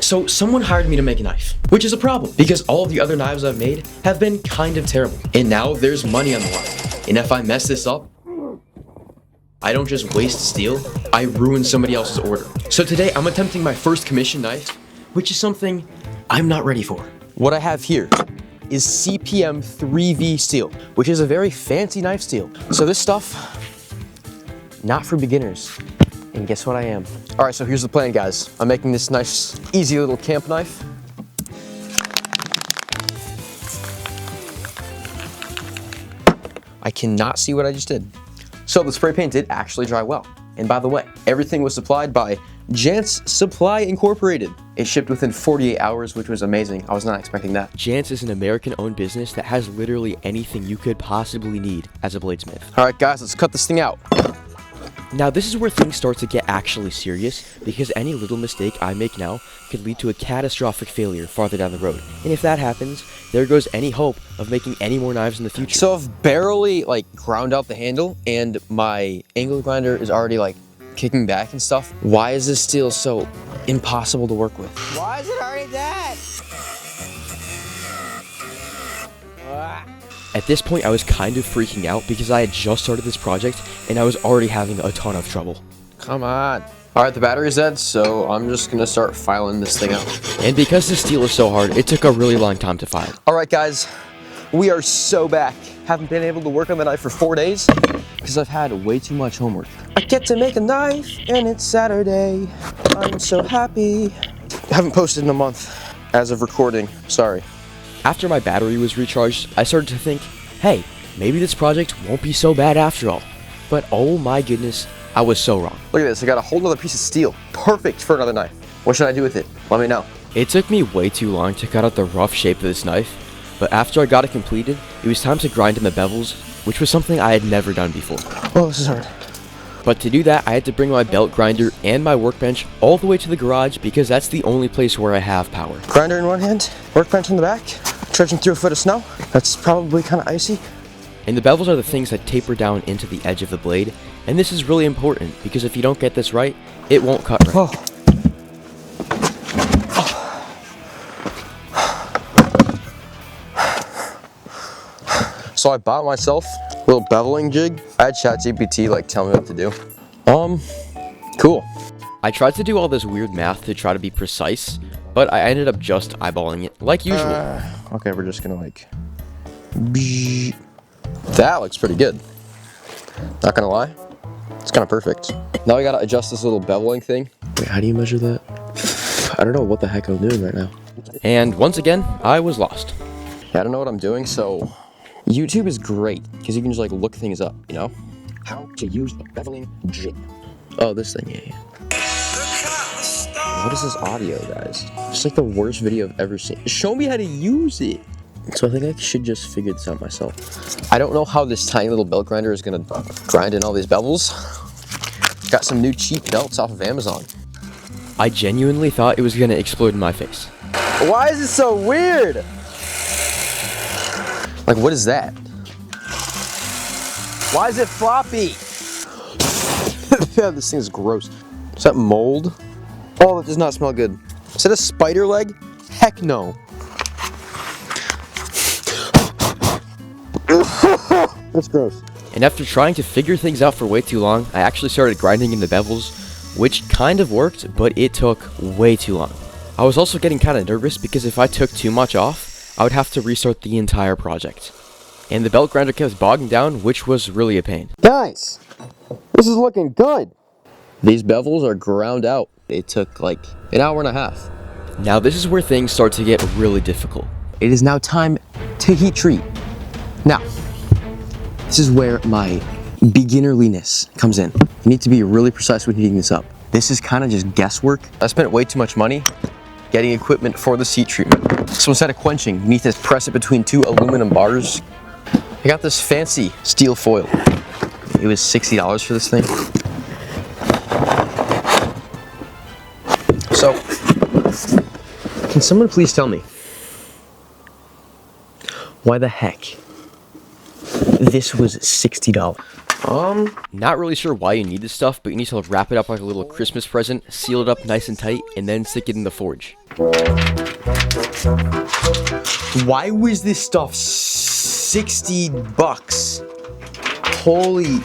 So someone hired me to make a knife, which is a problem because all of the other knives I've made have been kind of terrible. And now there's money on the line. And if I mess this up, I don't just waste steel, I ruin somebody else's order. So today I'm attempting my first commission knife, which is something I'm not ready for. What I have here is CPM 3V steel, which is a very fancy knife steel. So this stuff, not for beginners. And guess what I am? All right, so here's the plan, guys. I'm making this nice, easy little camp knife. I cannot see what I just did. So the spray paint did actually dry well. And by the way, everything was supplied by Jantz Supply Incorporated. It shipped within 48 hours, which was amazing. I was not expecting that. Jantz is an American-owned business that has literally anything you could possibly need as a bladesmith. All right, guys, let's cut this thing out. Now, this is where things start to get actually serious, because any little mistake I make now could lead to a catastrophic failure farther down the road. And if that happens, there goes any hope of making any more knives in the future. So I've barely ground out the handle, and my angle grinder is already kicking back and stuff. Why is this steel so impossible to work with? Why is it already dead? At this point, I was kind of freaking out because I had just started this project and I was already having a ton of trouble. Come on. All right, the battery's dead, so I'm just gonna start filing this thing out. And because the steel is so hard, it took a really long time to file. All right, guys, we are so back. Haven't been able to work on the knife for 4 days because I've had way too much homework. I get to make a knife and it's Saturday. I'm so happy. Haven't posted in a month as of recording, sorry. After my battery was recharged, I started to think, hey, maybe this project won't be so bad after all. But oh my goodness, I was so wrong. Look at this, I got a whole nother piece of steel. Perfect for another knife. What should I do with it? Let me know. It took me way too long to cut out the rough shape of this knife, but after I got it completed, it was time to grind in the bevels, which was something I had never done before. Oh, this is hard. But to do that, I had to bring my belt grinder and my workbench all the way to the garage because that's the only place where I have power. Grinder in one hand, workbench in the back, trudging through a foot of snow. That's probably kind of icy. And the bevels are the things that taper down into the edge of the blade, and this is really important because if you don't get this right, it won't cut right. Oh. So I bought myself a little beveling jig. I had ChatGPT tell me what to do. Cool. I tried to do all this weird math to try to be precise, but I ended up just eyeballing it like usual. Okay, we're just gonna that looks pretty good. Not gonna lie, it's kind of perfect. Now we gotta adjust this little beveling thing. Wait, how do you measure that? I don't know what the heck I'm doing right now. And once again, I was lost. Yeah, I don't know what I'm doing, so YouTube is great because you can just look things up, you know? How to use a beveling jig. Oh, this thing, yeah. What is this audio, guys? It's the worst video I've ever seen. Show me how to use it. So I think I should just figure this out myself. I don't know how this tiny little belt grinder is gonna grind in all these bevels. Got some new cheap belts off of Amazon. I genuinely thought it was gonna explode in my face. Why is it so weird? What is that? Why is it floppy? Yeah, this thing is gross. Is that mold? Oh, that does not smell good. Is that a spider leg? Heck no. That's gross. And after trying to figure things out for way too long, I actually started grinding in the bevels, which kind of worked, but it took way too long. I was also getting kind of nervous because if I took too much off, I would have to restart the entire project. And the belt grinder kept bogging down, which was really a pain. Guys, this is looking good. These bevels are ground out. It took an hour and a half. Now this is where things start to get really difficult. It is now time to heat treat. Now, this is where my beginnerliness comes in. You need to be really precise when heating this up. This is kind of just guesswork. I spent way too much money getting equipment for the heat treatment. So instead of quenching, you need to press it between 2 aluminum bars. I got this fancy steel foil. It was $60 for this thing. So, can someone please tell me why the heck this was $60? Not really sure why you need this stuff, but you need to wrap it up like a little Christmas present, seal it up nice and tight, and then stick it in the forge. Why was this stuff $60? Holy.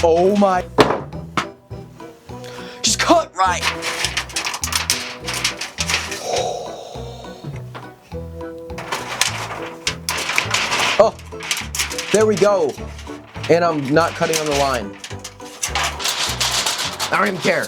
Oh my. Just cut right. Oh, there we go. And I'm not cutting on the line. I don't even care.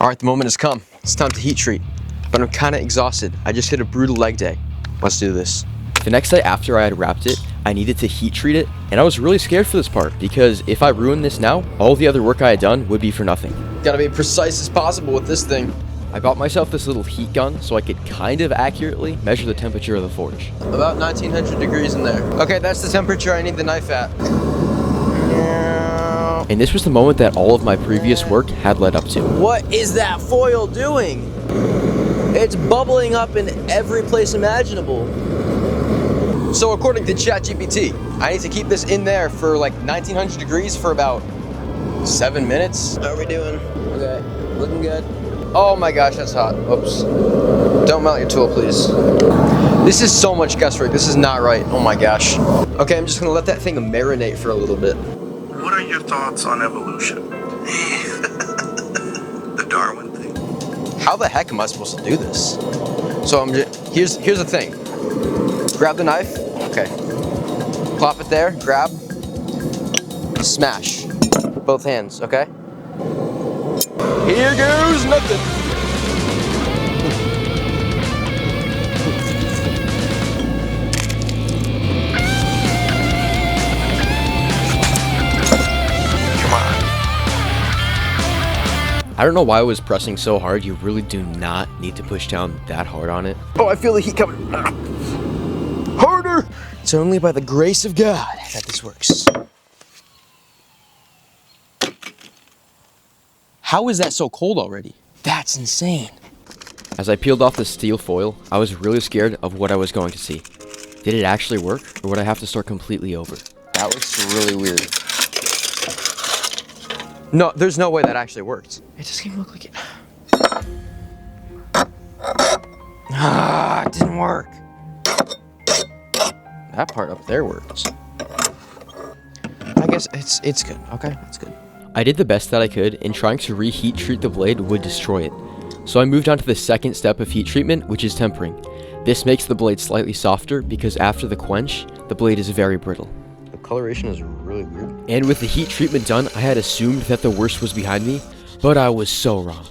All right, the moment has come. It's time to heat treat. But I'm kind of exhausted. I just hit a brutal leg day. Let's do this. The next day after I had wrapped it, I needed to heat treat it, and I was really scared for this part because if I ruined this now, all the other work I had done would be for nothing. Gotta be precise as possible with this thing. I bought myself this little heat gun so I could kind of accurately measure the temperature of the forge. About 1900 degrees in there. Okay, that's the temperature I need the knife at. And this was the moment that all of my previous work had led up to. What is that foil doing? It's bubbling up in every place imaginable. So according to ChatGPT, I need to keep this in there for like 1900 degrees for about 7 minutes. How are we doing? Okay, looking good. Oh my gosh, that's hot. Oops. Don't melt your tool, please. This is so much guesswork. This is not right. Oh my gosh. Okay, I'm just gonna let that thing marinate for a little bit. What are your thoughts on evolution? The Darwin thing? How the heck am I supposed to do this? So here's the thing. Grab the knife. Okay. Plop it there. Grab. Smash. Both hands. Okay. Here goes nothing. I don't know why I was pressing so hard. You really do not need to push down that hard on it. Oh, I feel the heat coming. Harder! It's only by the grace of God that this works. How is that so cold already? That's insane. As I peeled off the steel foil, I was really scared of what I was going to see. Did it actually work, or would I have to start completely over? That looks really weird. No, there's no way that actually worked. It doesn't even look like it. Ah, it didn't work. That part up there works. I guess it's good. Okay, it's good. I did the best that I could, and trying to reheat treat the blade would destroy it. So I moved on to the second step of heat treatment, which is tempering. This makes the blade slightly softer because after the quench, the blade is very brittle. The coloration is really weird. And with the heat treatment done, I had assumed that the worst was behind me, but I was so wrong.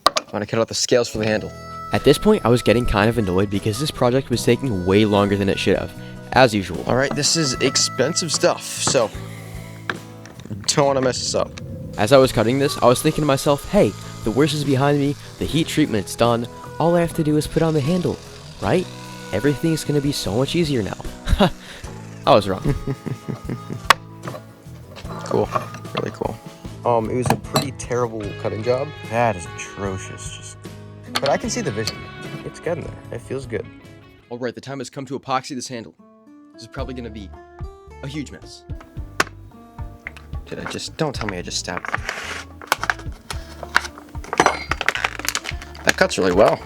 I'm gonna cut out the scales for the handle. At this point, I was getting kind of annoyed because this project was taking way longer than it should have, as usual. All right, this is expensive stuff, so don't want to mess this up. As I was cutting this, I was thinking to myself, hey, the worst is behind me, the heat treatment's done, all I have to do is put on the handle, right? Everything's gonna be so much easier now. I was wrong. Cool, really cool. It was a pretty terrible cutting job. That is atrocious, but I can see the vision. It's getting there, it feels good. All right, the time has come to epoxy this handle. This is probably gonna be a huge mess. Don't tell me I just stabbed it. That cuts really well.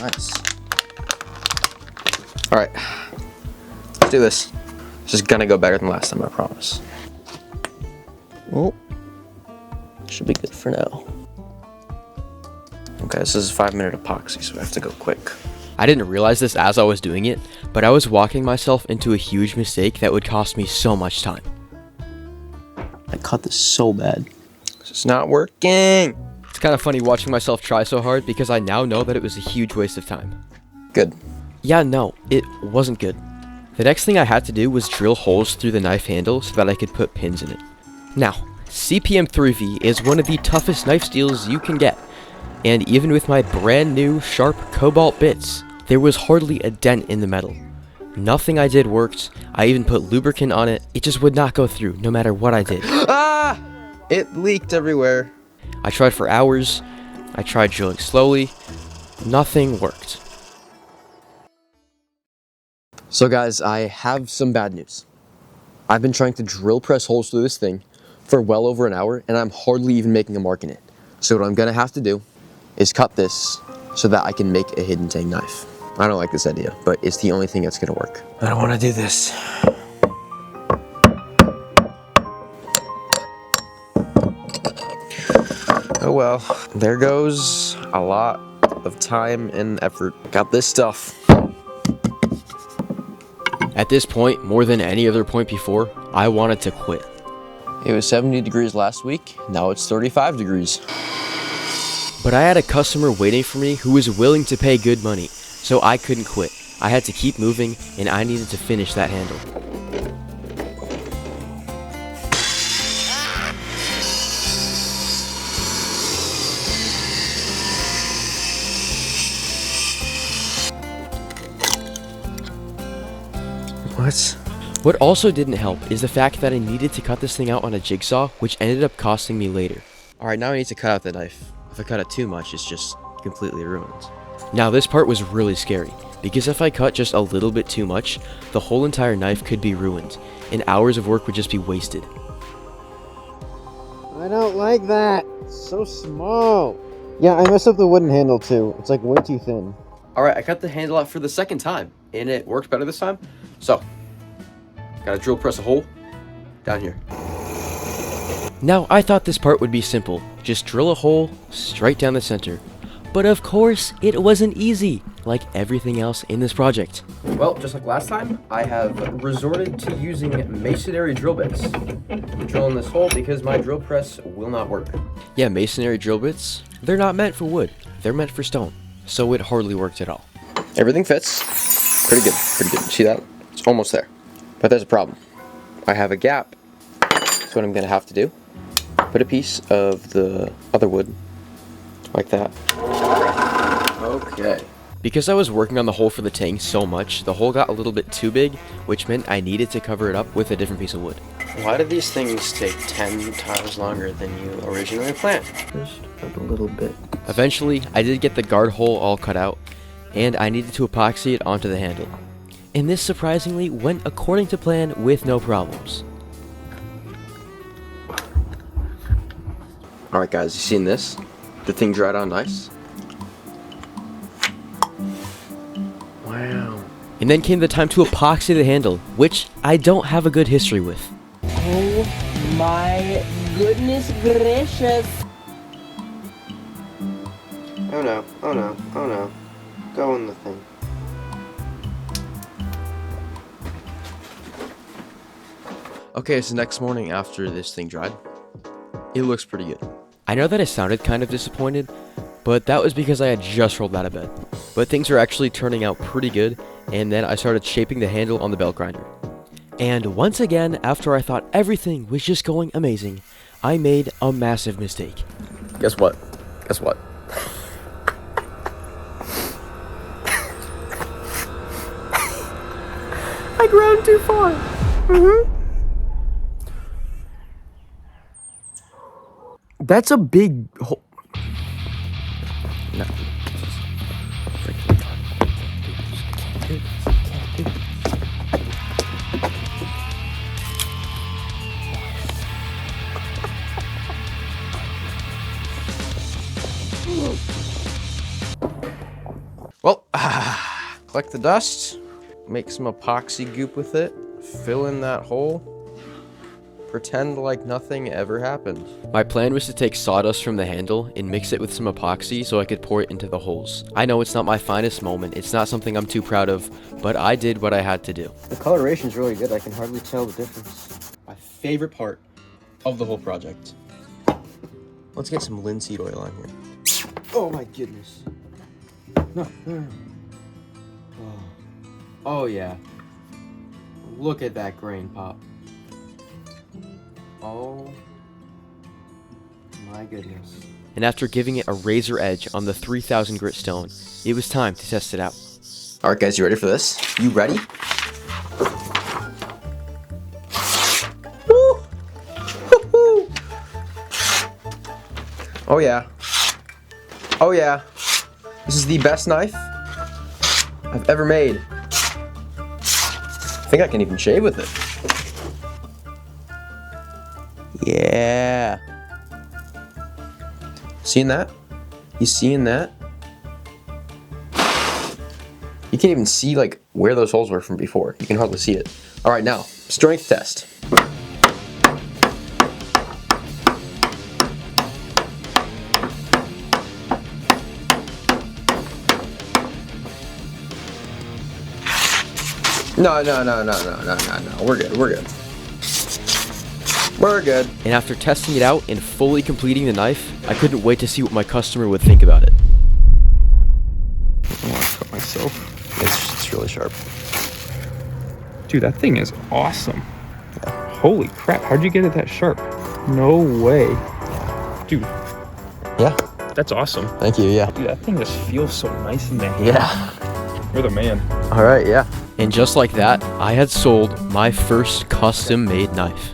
Nice. All right, let's do this. This is gonna go better than last time, I promise. Well, should be good for now. Okay, this is a 5-minute epoxy, so I have to go quick. I didn't realize this as I was doing it, but I was walking myself into a huge mistake that would cost me so much time. I cut this so bad. This is not working. It's kind of funny watching myself try so hard because I now know that it was a huge waste of time. Good. Yeah, no, it wasn't good. The next thing I had to do was drill holes through the knife handle so that I could put pins in it. Now, CPM3V is one of the toughest knife steels you can get, and even with my brand new sharp cobalt bits, there was hardly a dent in the metal. Nothing I did worked. I even put lubricant on it. It just would not go through no matter what I did. Ah! It leaked everywhere. I tried for hours, I tried drilling slowly. Nothing worked. So guys, I have some bad news. I've been trying to drill press holes through this thing for well over an hour, and I'm hardly even making a mark in it. So what I'm gonna have to do is cut this so that I can make a hidden tang knife. I don't like this idea, but it's the only thing that's gonna work. I don't wanna do this. Oh well, there goes a lot of time and effort. Got this stuff. At this point, more than any other point before, I wanted to quit. It was 70 degrees last week, now it's 35 degrees. But I had a customer waiting for me who was willing to pay good money, so I couldn't quit. I had to keep moving, and I needed to finish that handle. What also didn't help is the fact that I needed to cut this thing out on a jigsaw, which ended up costing me later. Alright, now I need to cut out the knife. If I cut it too much, it's just completely ruined. Now this part was really scary, because if I cut just a little bit too much, the whole entire knife could be ruined, and hours of work would just be wasted. I don't like that. It's so small. Yeah, I messed up the wooden handle too. It's like way too thin. Alright, I cut the handle out for the second time, and it worked better this time. So, gotta drill press a hole down here. Now, I thought this part would be simple. Just drill a hole straight down the center. But of course, it wasn't easy, like everything else in this project. Well, just like last time, I have resorted to using masonry drill bits to drill in this hole because my drill press will not work. Yeah, masonry drill bits, they're not meant for wood. They're meant for stone. So it hardly worked at all. Everything fits. Pretty good, pretty good. See that? It's almost there. But there's a problem. I have a gap. So what I'm gonna have to do, put a piece of the other wood like that. Okay. Because I was working on the hole for the tang so much, the hole got a little bit too big, which meant I needed to cover it up with a different piece of wood. Why did these things take 10 times longer than you originally planned? Just a little bit. Eventually, I did get the guard hole all cut out, and I needed to epoxy it onto the handle. And this surprisingly went according to plan with no problems. Alright guys, you seen this? The thing dried out nice. Wow. And then came the time to epoxy the handle, which I don't have a good history with. Oh my goodness gracious. Oh no, oh no, oh no. Go in the thing. Okay, so next morning after this thing dried, it looks pretty good. I know that I sounded kind of disappointed, but that was because I had just rolled out of bed. But things are actually turning out pretty good, and then I started shaping the handle on the belt grinder. And once again, after I thought everything was just going amazing, I made a massive mistake. Guess what? Guess what? I ground too far. That's a big hole. No. Well, collect the dust, make some epoxy goop with it, fill in that hole, pretend like nothing ever happened. My plan was to take sawdust from the handle and mix it with some epoxy so I could pour it into the holes. I know it's not my finest moment, it's not something I'm too proud of, but I did what I had to do. The coloration's really good. I can hardly tell the difference. My favorite part of the whole project. Let's get some linseed oil on here. Oh my goodness. No. Oh yeah. Look at that grain pop. Oh my goodness. And after giving it a razor edge on the 3000 grit stone, it was time to test it out. All right, guys, you ready for this? You ready? Woo! Woo-hoo! Oh yeah. Oh yeah, this is the best knife I've ever made. I think I can even shave with it. Yeah. Seeing that? You seeing that? You can't even see like where those holes were from before. You can hardly see it. All right, now strength test. No. We're good. We're good. And after testing it out and fully completing the knife, I couldn't wait to see what my customer would think about it. I want to cut myself. It's really sharp. Dude, that thing is awesome. Holy crap, how'd you get it that sharp? No way. Dude, Yeah. that's awesome. Thank you. Yeah. Dude, that thing just feels so nice in the hand. Yeah. You're the man. All right. Yeah. And just like that, I had sold my first custom-made knife.